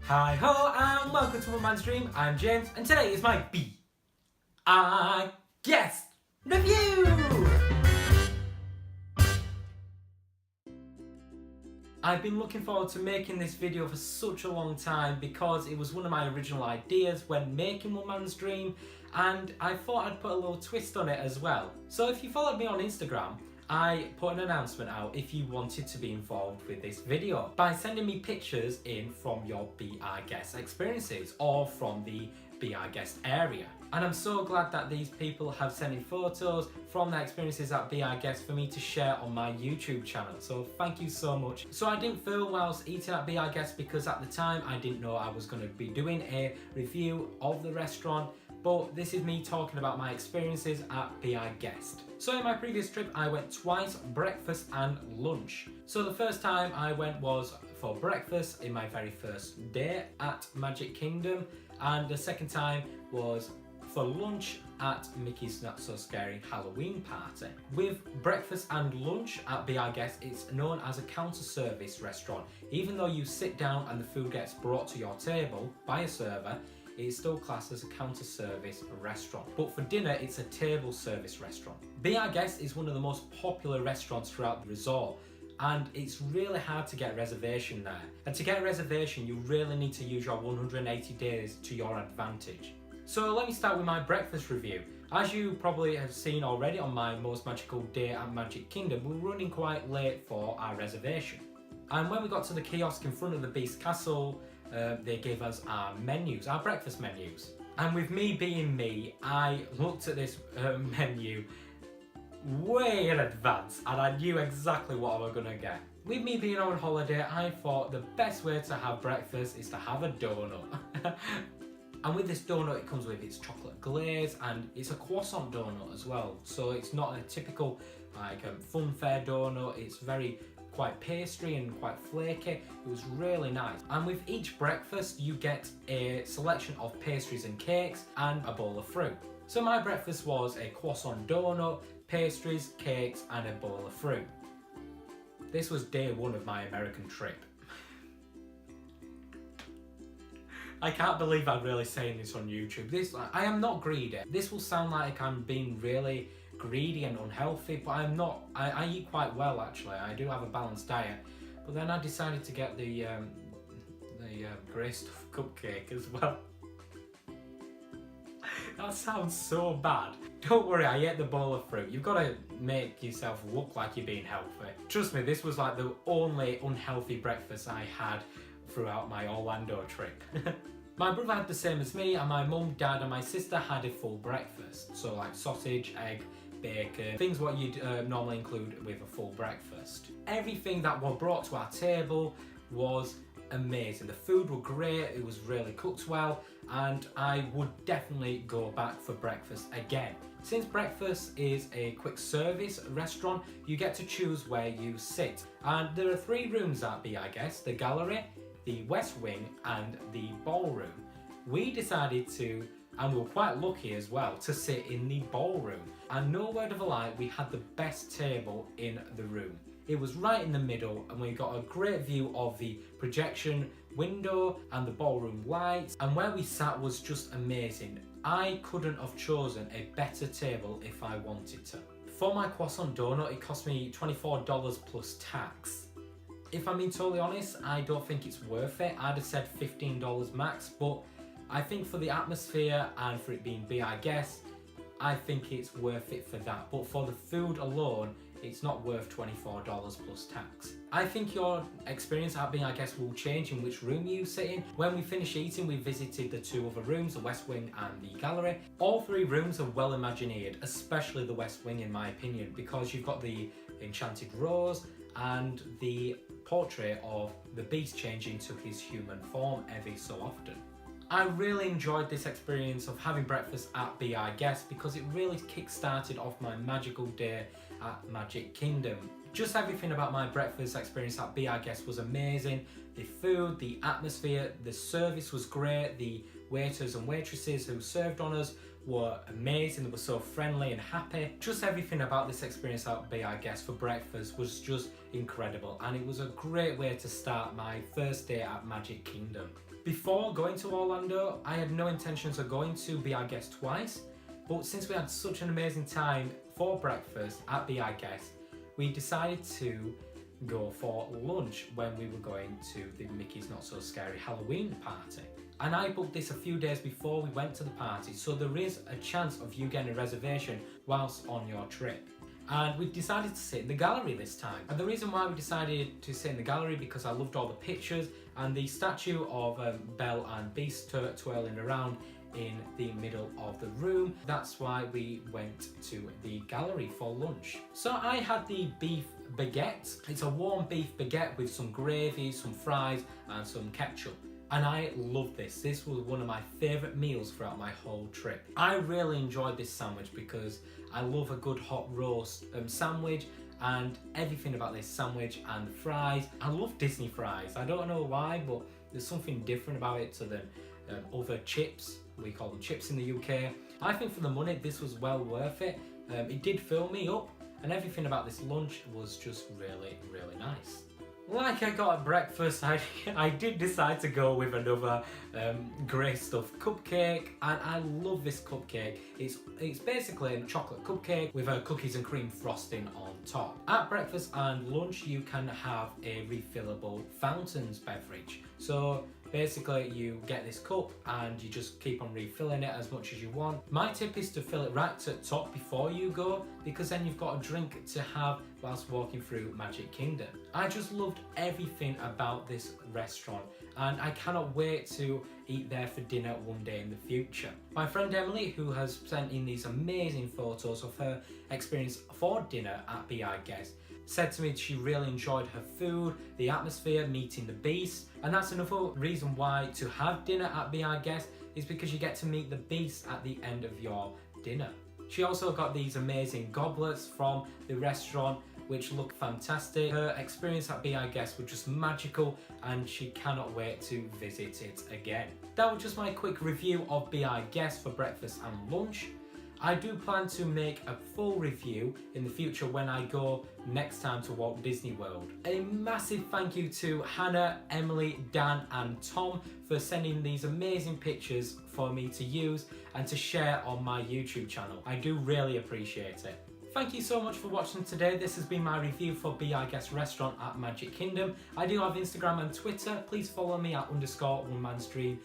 Hi ho and welcome to One Man's Dream. I'm James and today is my I Guess review! I've been looking forward to making this video for such a long time because it was one of my original ideas when making One Man's Dream, and I thought I'd put a little twist on it as well. So if you followed me on Instagram, I put an announcement out if you wanted to be involved with this video by sending me pictures in from your I Guess experiences or from the I Guess area. And I'm so glad that these people have sent in photos from their experiences at I Guess for me to share on my YouTube channel. So thank you so much. So I didn't film whilst eating at I Guess because at the time I didn't know I was going to be doing a review of the restaurant. But this is me talking about my experiences at I Guess. So in my previous trip I went twice, breakfast and lunch. So the first time I went was for breakfast in my very first day at Magic Kingdom, and the second time was for lunch at Mickey's Not So Scary Halloween Party. With breakfast and lunch at I Guess, it's known as a counter service restaurant. Even though you sit down and the food gets brought to your table by a server, it's still classed as a counter service restaurant. But for dinner, it's a table service restaurant. I Guess is one of the most popular restaurants throughout the resort, and it's really hard to get a reservation there. And to get a reservation, you really need to use your 180 days to your advantage. So let me start with my breakfast review. As you probably have seen already on my most magical day at Magic Kingdom, we're running quite late for our reservation. And when we got to the kiosk in front of the Beast Castle, they gave us our menus, our breakfast menus. And with me being me, I looked at this menu way in advance and I knew exactly what I was gonna get. With me being on holiday, I thought the best way to have breakfast is to have a donut. And with this donut, it comes with its chocolate glaze and it's a croissant donut as well. So it's not a typical funfair donut, it's quite pastry and quite flaky. It was really nice. And with each breakfast you get a selection of pastries and cakes and a bowl of fruit. So my breakfast was a croissant donut, pastries, cakes and a bowl of fruit. This was day one of my American trip. I can't believe I'm really saying this on YouTube. I am not greedy. This will sound like I'm being really greedy and unhealthy, but I'm not. I eat quite well actually. I do have a balanced diet, but then I decided to get the grey stuff cupcake as well. That sounds so bad. Don't worry, I ate the bowl of fruit. You've got to make yourself look like you're being healthy. Trust me, this was like the only unhealthy breakfast I had throughout my Orlando trip. My brother had the same as me, and my mum, dad and my sister had a full breakfast. So like sausage, egg, bacon, things what you'd normally include with a full breakfast. Everything that was brought to our table was amazing. The food were great, it was really cooked well, and I would definitely go back for breakfast again. Since breakfast is a quick service restaurant, you get to choose where you sit. And there are 3 rooms at I Guess: the gallery, the West Wing and the ballroom. We decided to, and we were quite lucky as well, to sit in the ballroom. And no word of a lie, we had the best table in the room. It was right in the middle and we got a great view of the projection window and the ballroom lights, and where we sat was just amazing. I couldn't have chosen a better table if I wanted to. For my croissant donut, it cost me $24 plus tax. If I'm being totally honest, I don't think it's worth it. I'd have said $15 max, but I think for the atmosphere and for it being I Guess, I think it's worth it for that. But for the food alone, it's not worth $24 plus tax. I think your experience at I Guess will change in which room you sit in. When we finished eating, we visited the 2 other rooms, the West Wing and the gallery. All 3 rooms are well imagineered, especially the West Wing in my opinion, because you've got the enchanted rose and the portrait of the Beast changing to his human form every so often. I really enjoyed this experience of having breakfast at I Guess because it really kick-started off my magical day at Magic Kingdom. Just everything about my breakfast experience at I Guess was amazing. The food, the atmosphere, the service was great. The waiters and waitresses who served on us were amazing. They were so friendly and happy. Just everything about this experience at I Guess for breakfast was just incredible, and it was a great way to start my first day at Magic Kingdom. Before going to Orlando, I had no intentions of going to Be Our Guest twice, but since we had such an amazing time for breakfast at Be Our Guest, we decided to go for lunch when we were going to the Mickey's Not So Scary Halloween party. And I booked this a few days before we went to the party, so there is a chance of you getting a reservation whilst on your trip. And we decided to sit in the gallery this time. And the reason why we decided to sit in the gallery because I loved all the pictures and the statue of Belle and Beast twirling around in the middle of the room. That's why we went to the gallery for lunch. So I had the beef baguette. It's a warm beef baguette with some gravy, some fries and some ketchup. And I love this. This was one of my favourite meals throughout my whole trip. I really enjoyed this sandwich because I love a good hot roast sandwich, and everything about this sandwich and the fries. I love Disney fries. I don't know why, but there's something different about it to the other chips. We call them chips in the UK. I think for the money, this was well worth it. It did fill me up, and everything about this lunch was just really, really nice. Like I got at breakfast, I did decide to go with another grey stuffed cupcake, and I love this cupcake. It's basically a chocolate cupcake with a cookies and cream frosting on top. At breakfast and lunch, you can have a refillable fountains beverage. So basically you get this cup and you just keep on refilling it as much as you want. My tip is to fill it right to the top before you go, because then you've got a drink to have whilst walking through Magic Kingdom. I just loved everything about this restaurant, and I cannot wait to eat there for dinner one day in the future. My friend Emily, who has sent in these amazing photos of her experience for dinner at Be Our Guest, said to me she really enjoyed her food, the atmosphere, meeting the Beast, and that's another reason why to have dinner at Be Our Guest is because you get to meet the Beast at the end of your dinner. She also got these amazing goblets from the restaurant which look fantastic. Her experience at Be Our Guest was just magical, and she cannot wait to visit it again. That was just my quick review of Be Our Guest for breakfast and lunch. I do plan to make a full review in the future when I go next time to Walt Disney World. A massive thank you to Hannah, Emily, Dan and Tom for sending these amazing pictures for me to use and to share on my YouTube channel. I do really appreciate it. Thank you so much for watching today. This has been my review for Be Our Guest restaurant at Magic Kingdom. I do have Instagram and Twitter. Please follow me at _OneManStream_.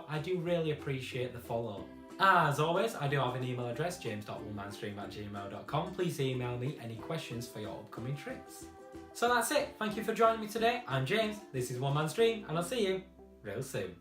I do really appreciate the follow. As always, I do have an email address, james.onemanstream@gmail.com. Please email me any questions for your upcoming trips. So that's it. Thank you for joining me today. I'm James, this is One Man Stream, and I'll see you real soon.